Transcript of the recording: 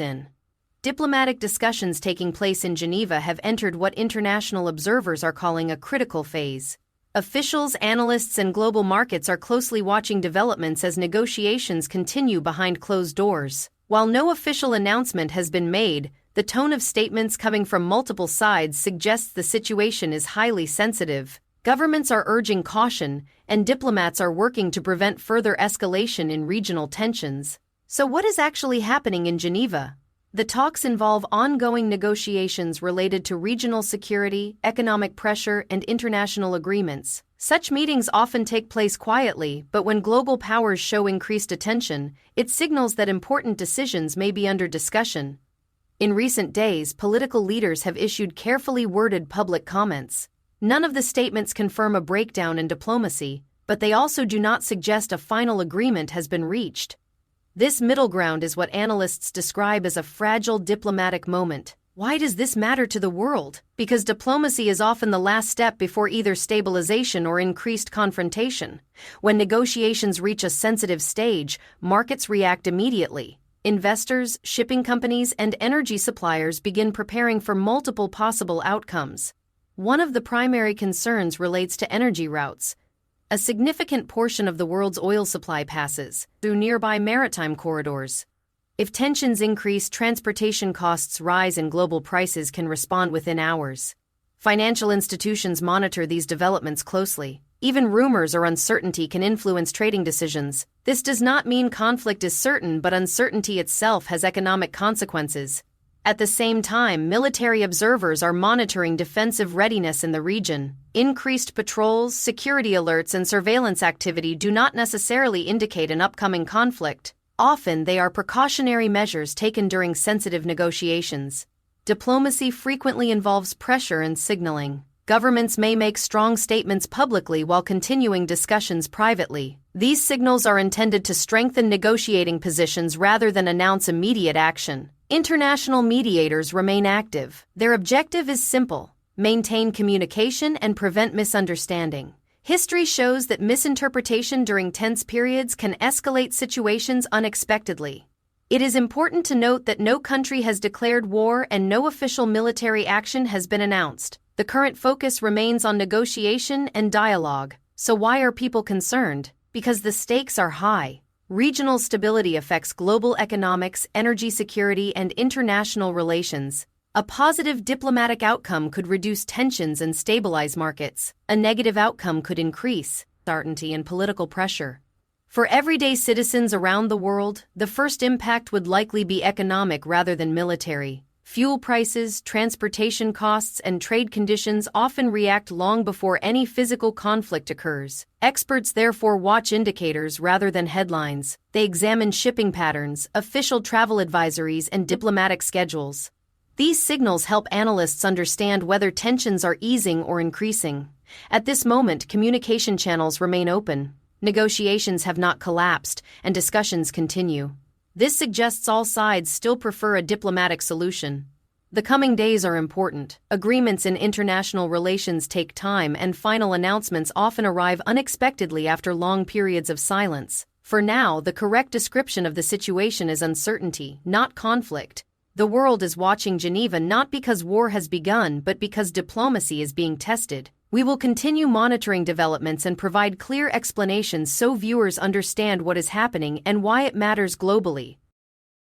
in. Diplomatic discussions taking place in Geneva have entered what international observers are calling a critical phase. Officials, analysts, and global markets are closely watching developments as negotiations continue behind closed doors. While no official announcement has been made, the tone of statements coming from multiple sides suggests the situation is highly sensitive. Governments are urging caution, and diplomats are working to prevent further escalation in regional tensions. So what is actually happening in Geneva? The talks involve ongoing negotiations related to regional security, economic pressure, and international agreements. Such meetings often take place quietly, but when global powers show increased attention, it signals that important decisions may be under discussion. In recent days, political leaders have issued carefully worded public comments. None of the statements confirm a breakdown in diplomacy, but they also do not suggest a final agreement has been reached. This middle ground is what analysts describe as a fragile diplomatic moment. Why does this matter to the world? Because diplomacy is often the last step before either stabilization or increased confrontation. When negotiations reach a sensitive stage, markets react immediately. Investors, shipping companies, and energy suppliers begin preparing for multiple possible outcomes. One of the primary concerns relates to energy routes. A significant portion of the world's oil supply passes through nearby maritime corridors. If tensions increase, transportation costs rise and global prices can respond within hours. Financial institutions monitor these developments closely. Even rumors or uncertainty can influence trading decisions. This does not mean conflict is certain, but uncertainty itself has economic consequences. At the same time, military observers are monitoring defensive readiness in the region. Increased patrols, security alerts, and surveillance activity do not necessarily indicate an upcoming conflict. Often, they are precautionary measures taken during sensitive negotiations. Diplomacy frequently involves pressure and signaling. Governments may make strong statements publicly while continuing discussions privately. These signals are intended to strengthen negotiating positions rather than announce immediate action. International mediators remain active. Their objective is simple: maintain communication and prevent misunderstanding. History shows that misinterpretation during tense periods can escalate situations unexpectedly. It is important to note that no country has declared war and no official military action has been announced. The current focus remains on negotiation and dialogue. So why are people concerned? Because the stakes are high. Regional stability affects global economics, energy security, and international relations. A positive diplomatic outcome could reduce tensions and stabilize markets. A negative outcome could increase uncertainty and political pressure. For everyday citizens around the world, the first impact would likely be economic rather than military. Fuel prices, transportation costs, and trade conditions often react long before any physical conflict occurs. Experts therefore watch indicators rather than headlines. They examine shipping patterns, official travel advisories, and diplomatic schedules. These signals help analysts understand whether tensions are easing or increasing. At this moment, communication channels remain open. Negotiations have not collapsed, and discussions continue. This suggests all sides still prefer a diplomatic solution. The coming days are important. Agreements in international relations take time, and final announcements often arrive unexpectedly after long periods of silence. For now, the correct description of the situation is uncertainty, not conflict. The world is watching Geneva not because war has begun, but because diplomacy is being tested. We will continue monitoring developments and provide clear explanations so viewers understand what is happening and why it matters globally.